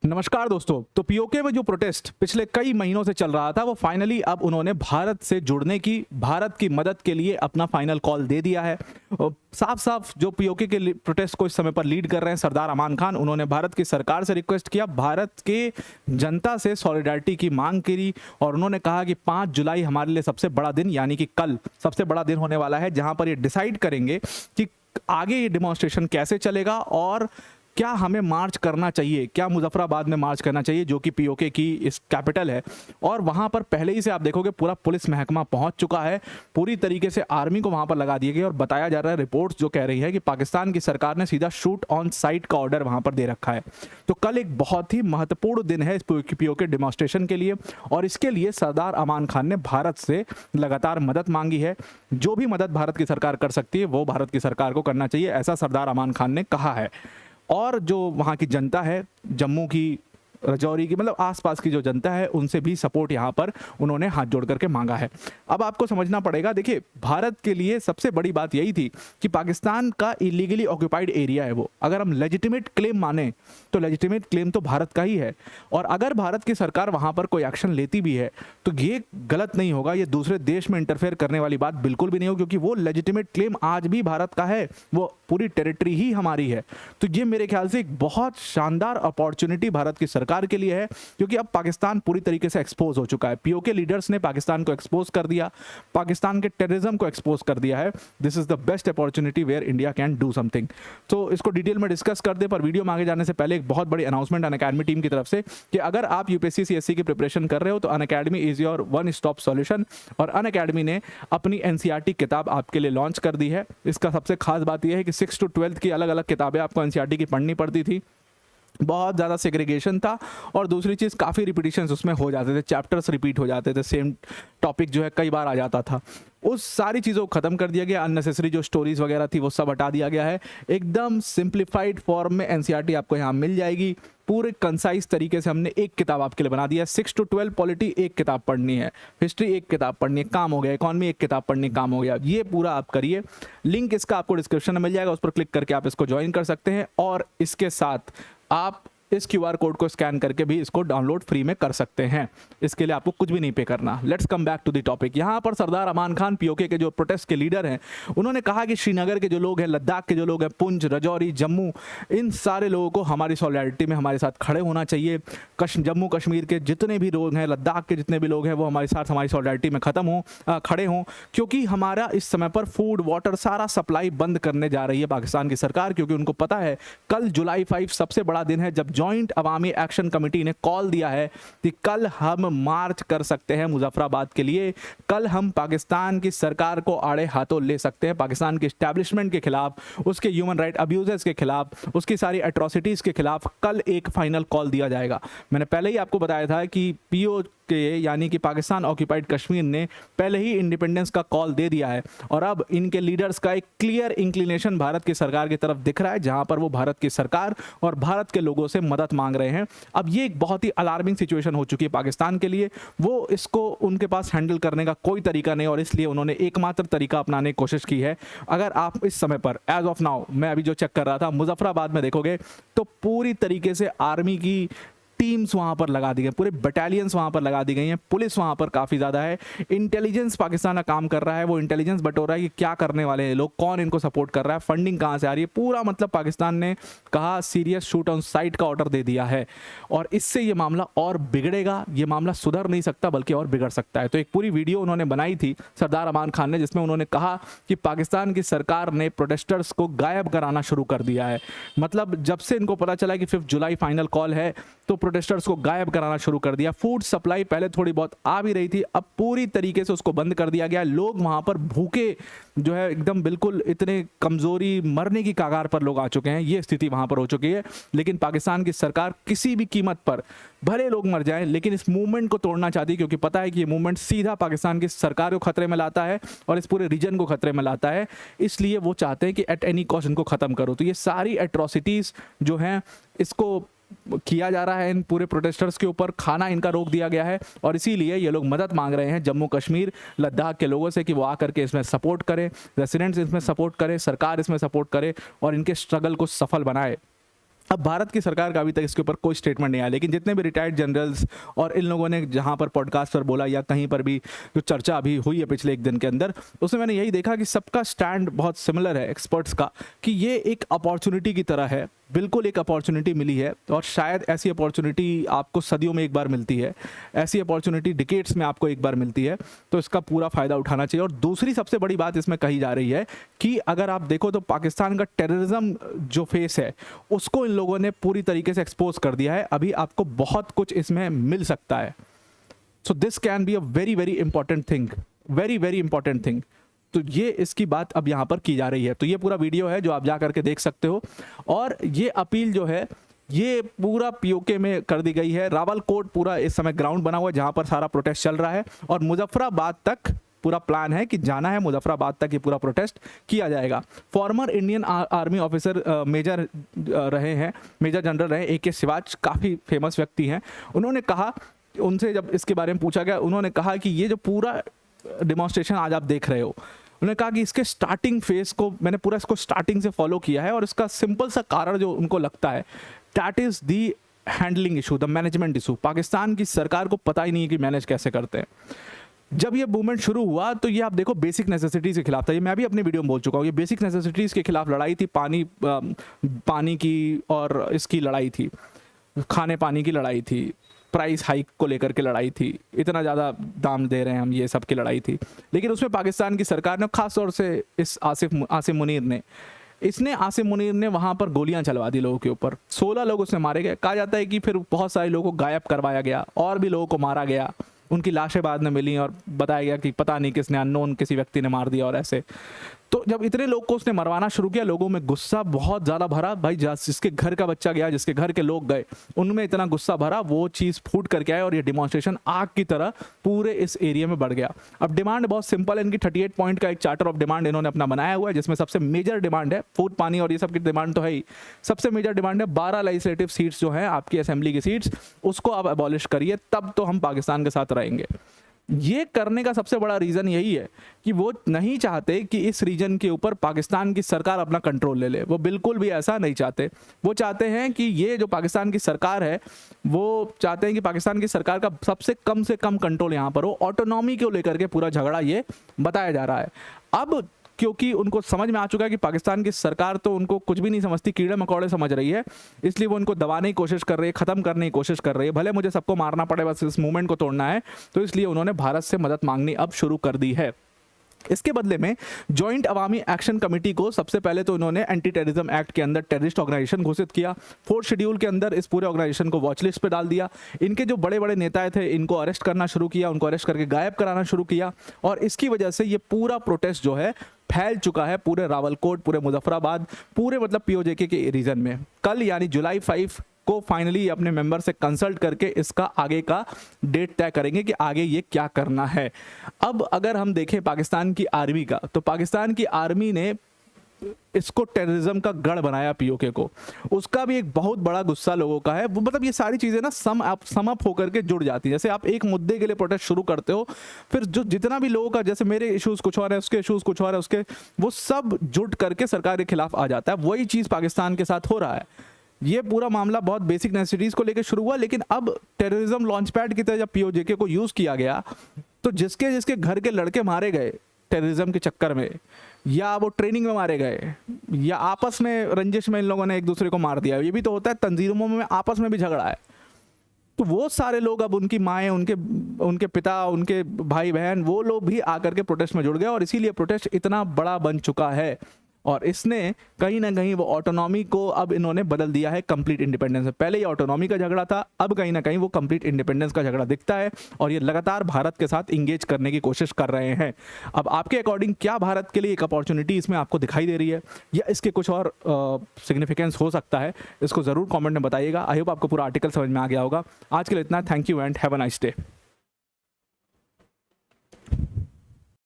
नमस्कार दोस्तों। तो पीओके में जो प्रोटेस्ट पिछले कई महीनों से चल रहा था वो फाइनली अब उन्होंने भारत से जुड़ने की, भारत की मदद के लिए अपना फाइनल कॉल दे दिया है। साफ साफ जो पीओके के प्रोटेस्ट को इस समय पर लीड कर रहे हैं सरदार अमान खान, उन्होंने भारत की सरकार से रिक्वेस्ट किया, भारत के जनता से सॉलिडारिटी की मांग करी और उन्होंने कहा कि 5 जुलाई हमारे लिए सबसे बड़ा दिन यानी कि कल सबसे बड़ा दिन होने वाला है जहां पर ये डिसाइड करेंगे कि आगे ये डिमॉन्स्ट्रेशन कैसे चलेगा और क्या हमें मार्च करना चाहिए, क्या मुजफ्फराबाद में मार्च करना चाहिए जो कि पीओके की इस कैपिटल है। और वहां पर पहले ही से आप देखोगे पूरा पुलिस महकमा पहुंच चुका है, पूरी तरीके से आर्मी को वहां पर लगा दिया गया और बताया जा रहा है, रिपोर्ट्स जो कह रही है कि पाकिस्तान की सरकार ने सीधा शूट ऑन साइट का ऑर्डर वहां पर दे रखा है। तो कल एक बहुत ही महत्वपूर्ण दिन है इस पीओके डिमॉन्स्ट्रेशन के लिए और इसके लिए सरदार अमान खान ने भारत से लगातार मदद मांगी है। जो भी मदद भारत की सरकार कर सकती है वो भारत की सरकार को करना चाहिए, ऐसा सरदार अमान खान ने कहा है। और जो वहाँ की जनता है, जम्मू की, रजौरी की, मतलब आसपास की जो जनता है, उनसे भी सपोर्ट यहाँ पर उन्होंने हाथ जोड़ करके मांगा है। अब आपको समझना पड़ेगा, देखिए भारत के लिए सबसे बड़ी बात यही थी कि पाकिस्तान का इलीगली ऑक्यूपाइड एरिया है वो, अगर हम लेजिटिमेट क्लेम माने तो लेजिटिमेट क्लेम तो भारत का ही है और अगर भारत की सरकार वहाँ पर कोई एक्शन लेती भी है तो ये गलत नहीं होगा, ये दूसरे देश में इंटरफेयर करने वाली बात बिल्कुल भी नहीं होगी क्योंकि वो लेजिटिमेट क्लेम आज भी भारत का है, वो पूरी टेरिटरी ही हमारी है। तो ये मेरे ख्याल से एक बहुत शानदार अपॉर्चुनिटी भारत की सरकार के लिए है क्योंकि अब पाकिस्तान पूरी तरीके से एक्सपोज हो चुका है। पीओके लीडर्स ने पाकिस्तान को एक्सपोज कर दिया, पाकिस्तान के टेररिज्म को एक्सपोज कर दिया है। This is the best opportunity where India can do something. तो इसको डिटेल में डिस्कस कर दे, पर वीडियो में आगे जाने से पहले एक बहुत बड़ी अनाउंसमेंट अनअकैडमी टीम की तरफ से कि अगर आप यूपीएससी सीएससी की प्रिपरेशन कर रहे हो तो Unacademy is your one stop solution और अनअकैडमी ने अपनी एनसीईआरटी किताब आपके लिए लॉन्च कर दी है। इसका सबसे खास बात यह है कि 6 to 12 की अलग अलग किताबें आपको एनसीईआरटी की पढ़नी पड़ती थी, बहुत ज़्यादा सेग्रीगेशन था और दूसरी चीज़ काफ़ी रिपीटिशंस उसमें हो जाते थे, चैप्टर्स रिपीट हो जाते थे, सेम टॉपिक जो है कई बार आ जाता था। उस सारी चीज़ों को ख़त्म कर दिया गया, अननेसेसरी जो स्टोरीज वगैरह थी वो सब हटा दिया गया है। एकदम सिंप्लीफाइड फॉर्म में एनसीईआरटी आपको यहाँ मिल जाएगी, पूरे कंसाइज तरीके से हमने एक किताब आपके लिए बना दिया है। 6 to 12 पॉलिटी एक किताब पढ़नी है, हिस्ट्री एक किताब पढ़नी है, काम हो गया, इकॉनमी एक किताब पढ़नी, काम हो गया। ये पूरा आप करिए, लिंक इसका आपको डिस्क्रिप्शन में मिल जाएगा, उस पर क्लिक करके आप इसको ज्वाइन कर सकते हैं और इसके साथ आप इस क्यूआर कोड को स्कैन करके भी इसको डाउनलोड फ्री में कर सकते हैं। इसके लिए आपको कुछ भी नहीं पे करना। Let's come back to the topic. यहाँ पर सरदार अमान खान पीओके के जो प्रोटेस्ट के लीडर हैं उन्होंने कहा कि श्रीनगर के जो लोग हैं, लद्दाख के जो लोग हैं, पुंछ, रजौरी, जम्मू, इन सारे लोगों को हमारी सॉलिडारिटी में हमारे साथ खड़े होना चाहिए। जम्मू कश्मीर के जितने भी लोग हैं, लद्दाख के जितने भी लोग हैं, वो हमारे साथ हमारी सॉलिडारिटी में खड़े हों क्योंकि हमारा इस समय पर फूड, वाटर, सारा सप्लाई बंद करने जा रही है पाकिस्तान की सरकार, क्योंकि उनको पता है कल जुलाई 5 सबसे बड़ा दिन है जब जॉइंट अवामी एक्शन कमेटी ने कॉल दिया है कि कल हम मार्च कर सकते हैं मुजफ्फराबाद के लिए, कल हम पाकिस्तान की सरकार को आड़े हाथों ले सकते हैं, पाकिस्तान के एस्टैब्लिशमेंट के खिलाफ, उसके ह्यूमन राइट अब्यूजेस के खिलाफ, उसकी सारी एट्रोसिटीज के खिलाफ कल एक फाइनल कॉल दिया जाएगा। मैंने पहले ही आपको बताया था कि पीओ के यानी कि पाकिस्तान ऑक्यूपाइड कश्मीर ने पहले ही इंडिपेंडेंस का कॉल दे दिया है और अब इनके लीडर्स का एक क्लियर इंक्लिनेशन भारत की सरकार की तरफ दिख रहा है जहां पर वो भारत की सरकार और भारत के लोगों से मदद मांग रहे हैं। अब ये एक बहुत ही अलार्मिंग सिचुएशन हो चुकी है पाकिस्तान के लिए, वो इसको उनके पास हैंडल करने का कोई तरीका नहीं और इसलिए उन्होंने एकमात्र तरीका अपनाने की कोशिश की है। अगर आप इस समय पर एज ऑफ नाउ, मैं अभी जो चेक कर रहा था, मुजफ्फराबाद में देखोगे तो पूरी तरीके से आर्मी की टीम्स वहां पर लगा दी गई, पूरे बटालियंस वहां पर लगा दी गई हैं, पुलिस वहां पर काफ़ी ज़्यादा है, इंटेलिजेंस पाकिस्तान का काम कर रहा है, वो इंटेलिजेंस बटोर रहा है कि क्या करने वाले हैं लोग, कौन इनको सपोर्ट कर रहा है, फंडिंग कहां से आ रही है, पूरा मतलब पाकिस्तान ने कहा सीरियस शूट ऑन साइट का ऑर्डर दे दिया है और इससे ये मामला और बिगड़ेगा, ये मामला सुधर नहीं सकता बल्कि और बिगड़ सकता है। तो एक पूरी वीडियो उन्होंने बनाई थी सरदार अमान खान ने जिसमें उन्होंने कहा कि पाकिस्तान की सरकार ने प्रोटेस्टर्स को गायब कराना शुरू कर दिया है। मतलब जब से इनको पता चला कि 5 जुलाई फाइनल कॉल है तो प्रोटेस्टर्स को गायब कराना शुरू कर दिया। फूड सप्लाई पहले थोड़ी बहुत आ भी रही थी, अब पूरी तरीके से उसको बंद कर दिया गया। लोग वहां पर भूखे जो है एकदम बिल्कुल इतने कमजोरी, मरने की कगार पर लोग आ चुके हैं, ये स्थिति वहां पर हो चुकी है। लेकिन पाकिस्तान की सरकार किसी भी कीमत पर, भले लोग मर जाएं, लेकिन इस मूवमेंट को तोड़ना चाहती है क्योंकि पता है कि ये मूवमेंट सीधा पाकिस्तान की सरकार को खतरे में लाता है और इस पूरे रीजन को खतरे में लाता है, इसलिए वो चाहते हैं कि एट एनी कॉस्ट इनको खत्म करो। तो ये सारी एट्रोसिटीज जो हैं इसको किया जा रहा है इन पूरे प्रोटेस्टर्स के ऊपर, खाना इनका रोक दिया गया है और इसीलिए ये लोग मदद मांग रहे हैं जम्मू कश्मीर, लद्दाख के लोगों से कि वो आकर के इसमें सपोर्ट करें, रेसिडेंट्स इसमें सपोर्ट करें, सरकार इसमें सपोर्ट करे और इनके स्ट्रगल को सफल बनाए। अब भारत की सरकार का अभी तक इसके ऊपर कोई स्टेटमेंट नहीं आया, लेकिन जितने भी रिटायर्ड जनरल्स और इन लोगों ने जहां पर पॉडकास्ट पर बोला या कहीं पर भी जो चर्चा अभी हुई है पिछले एक दिन के अंदर, उसमें मैंने यही देखा कि सबका स्टैंड बहुत सिमिलर है एक्सपर्ट्स का, कि ये एक अपॉर्चुनिटी की तरह है, बिल्कुल एक अपॉर्चुनिटी मिली है और शायद ऐसी अपॉर्चुनिटी आपको सदियों में एक बार मिलती है, ऐसी अपॉर्चुनिटी डिकेड्स में आपको एक बार मिलती है, तो इसका पूरा फ़ायदा उठाना चाहिए। और दूसरी सबसे बड़ी बात इसमें कही जा रही है कि अगर आप देखो तो पाकिस्तान का टेररिज्म जो फेस है उसको इन लोगों ने पूरी तरीके से एक्सपोज कर दिया है, अभी आपको बहुत कुछ इसमें मिल सकता है। So this can be a very very important thing, very very important thing. तो ये इसकी बात अब यहाँ पर की जा रही है। तो ये पूरा वीडियो है जो आप जा करके देख सकते हो, और ये अपील जो है ये पूरा पीओके में कर दी गई है। रावलकोट पूरा इस समय ग्राउंड बना हुआ है जहाँ पर सारा प्रोटेस्ट चल रहा है, और मुजफ्फराबाद तक पूरा प्लान है कि जाना है, मुजफ्फराबाद तक ये पूरा प्रोटेस्ट किया जाएगा। Former Indian army officer major रहे हैं, मेजर जनरल रहे AK सिवाच, काफ़ी फेमस व्यक्ति हैं। उन्होंने कहा, उनसे जब इसके बारे में पूछा गया, उन्होंने कहा कि ये जो पूरा डिमॉन्स्ट्रेशन आज आप देख रहे हो, उन्होंने कहा कि इसके स्टार्टिंग फेज को मैंने पूरा इसको स्टार्टिंग से फॉलो किया है, और इसका सिंपल सा कारण जो उनको लगता है, that is the handling issue, the management issue. Pakistan की सरकार को पता ही नहीं है कि मैनेज कैसे करते हैं। जब ये मूवमेंट शुरू हुआ तो ये आप देखो बेसिक नेसेसिटीज़ के खिलाफ था, ये मैं भी अपने वीडियो में बोल चुका हूँ, ये बेसिक नेसेसिटीज़ के खिलाफ लड़ाई थी, पानी की और इसकी लड़ाई थी, खाने पानी की लड़ाई थी, प्राइस हाइक को लेकर के लड़ाई थी, इतना ज़्यादा दाम दे रहे हैं हम, ये सब की लड़ाई थी। लेकिन उसमें पाकिस्तान की सरकार ने, ख़ास तौर से इस आसिम मुनीर ने वहाँ पर गोलियां चलवा दी लोगों के ऊपर। 16 लोग उसमें मारे गए। कहा जाता है कि फिर बहुत सारे लोगों को गायब करवाया गया और भी लोगों को मारा गया, उनकी लाशें बाद में मिली और बताया गया कि पता नहीं किसने, अननोन किसी व्यक्ति ने मार दिया और ऐसे। तो जब इतने लोग को उसने मरवाना शुरू किया, लोगों में गुस्सा बहुत ज़्यादा भरा। भाई जिसके घर का बच्चा गया, जिसके घर के लोग गए, उनमें इतना गुस्सा भरा, वो चीज़ फूट करके आए और ये डिमॉन्स्ट्रेशन आग की तरह पूरे इस एरिया में बढ़ गया। अब डिमांड बहुत सिंपल है इनकी, 38 पॉइंट का एक चार्टर ऑफ डिमांड इन्होंने अपना बनाया हुआ है, जिसमें सबसे मेजर डिमांड है फूड पानी और ये सब की डिमांड तो है ही, सबसे मेजर डिमांड है 12 लेजिस्लेटिव सीट्स जो हैं आपकी असेंबली की सीट्स, उसको आप अबॉलिश करिए, तब तो हम पाकिस्तान के साथ रहेंगे। ये करने का सबसे बड़ा रीज़न यही है कि वो नहीं चाहते कि इस रीजन के ऊपर पाकिस्तान की सरकार अपना कंट्रोल ले ले। वो बिल्कुल भी ऐसा नहीं चाहते। वो चाहते हैं कि ये जो पाकिस्तान की सरकार है, वो चाहते हैं कि पाकिस्तान की सरकार का सबसे कम से कम कंट्रोल यहाँ पर हो। ऑटोनॉमी को लेकर के पूरा झगड़ा ये बताया जा रहा है। अब क्योंकि उनको समझ में आ चुका है कि पाकिस्तान की सरकार तो उनको कुछ भी नहीं समझती, कीड़े मकोड़े समझ रही है, इसलिए वो उनको दबाने की कोशिश कर रही है, ख़त्म करने की कोशिश कर रही है। भले मुझे सबको मारना पड़े, बस इस मूवमेंट को तोड़ना है, तो इसलिए उन्होंने भारत से मदद मांगनी अब शुरू कर दी है। इसके बदले में जॉइंट अवामी एक्शन कमेटी को सबसे पहले तो उन्होंने एंटी टेररिज्म एक्ट के अंदर टेररिस्ट ऑर्गेनाइजेशन घोषित किया। 4th शेड्यूल के अंदर इस पूरे ऑर्गेनाइजेशन को वॉच लिस्ट पे डाल दिया। इनके जो बड़े बड़े नेता थे इनको अरेस्ट करना शुरू किया, उनको अरेस्ट करके गायब कराना शुरू किया, और इसकी वजह से ये पूरा प्रोटेस्ट जो है फैल चुका है पूरे रावलकोट, पूरे मुजफ्फराबाद, पूरे मतलब पीओजेके के रीजन में। कल यानी जुलाई 5 को फाइनली अपने मेंबर से कंसल्ट करके इसका आगे का डेट तय करेंगे कि आगे ये क्या करना है। अब अगर हम देखें पाकिस्तान की आर्मी का, तो पाकिस्तान की आर्मी ने इसको टेररिज्म का गढ़ बनाया पीओके को, उसका भी एक बहुत बड़ा गुस्सा लोगों का है। वो मतलब ये सारी चीज़ें ना सम अप होकर के जुड़ जाती है। जैसे आप एक मुद्दे के लिए प्रोटेस्ट शुरू करते हो, फिर जो जितना भी लोगों का, जैसे मेरे इश्यूज कुछ और है, उसके इश्यूज कुछ और है, उसके वो सब जुट करके सरकार के खिलाफ आ जाता है। वही चीज़ पाकिस्तान के साथ हो रहा है। ये पूरा मामला बहुत बेसिक नेसेसिटीज़ को लेकर शुरू हुआ, लेकिन अब टेररिज्म लॉन्च पैड की तरह जब पीओजेके को यूज़ किया गया, तो जिसके जिसके घर के लड़के मारे गए टेररिज्म के चक्कर में, या वो ट्रेनिंग में मारे गए, या आपस में रंजिश में इन लोगों ने एक दूसरे को मार दिया, ये भी तो होता है। तंजीमों में आपस में भी झगड़ा है, तो वो सारे लोग अब उनकी माएँ, उनके पिता, उनके भाई बहन, वो लोग भी आकर के प्रोटेस्ट में जुड़ गए, और इसीलिए प्रोटेस्ट इतना बड़ा बन चुका है। और इसने कहीं ना कहीं वो ऑटोनॉमी को अब इन्होंने बदल दिया है कंप्लीट इंडिपेंडेंस में। पहले ये ऑटोनॉमी का झगड़ा था, अब कहीं ना कहीं वो कंप्लीट इंडिपेंडेंस का झगड़ा दिखता है, और ये लगातार भारत के साथ इंगेज करने की कोशिश कर रहे हैं। अब आपके अकॉर्डिंग क्या भारत के लिए एक अपॉर्चुनिटी इसमें आपको दिखाई दे रही है, या इसके कुछ और सिग्निफिकेंस हो सकता है, इसको ज़रूर कॉमेंट में बताइएगा। आई होप आपको पूरा आर्टिकल समझ में आ गया होगा। आज के लिए इतना, thank you and have a nice day.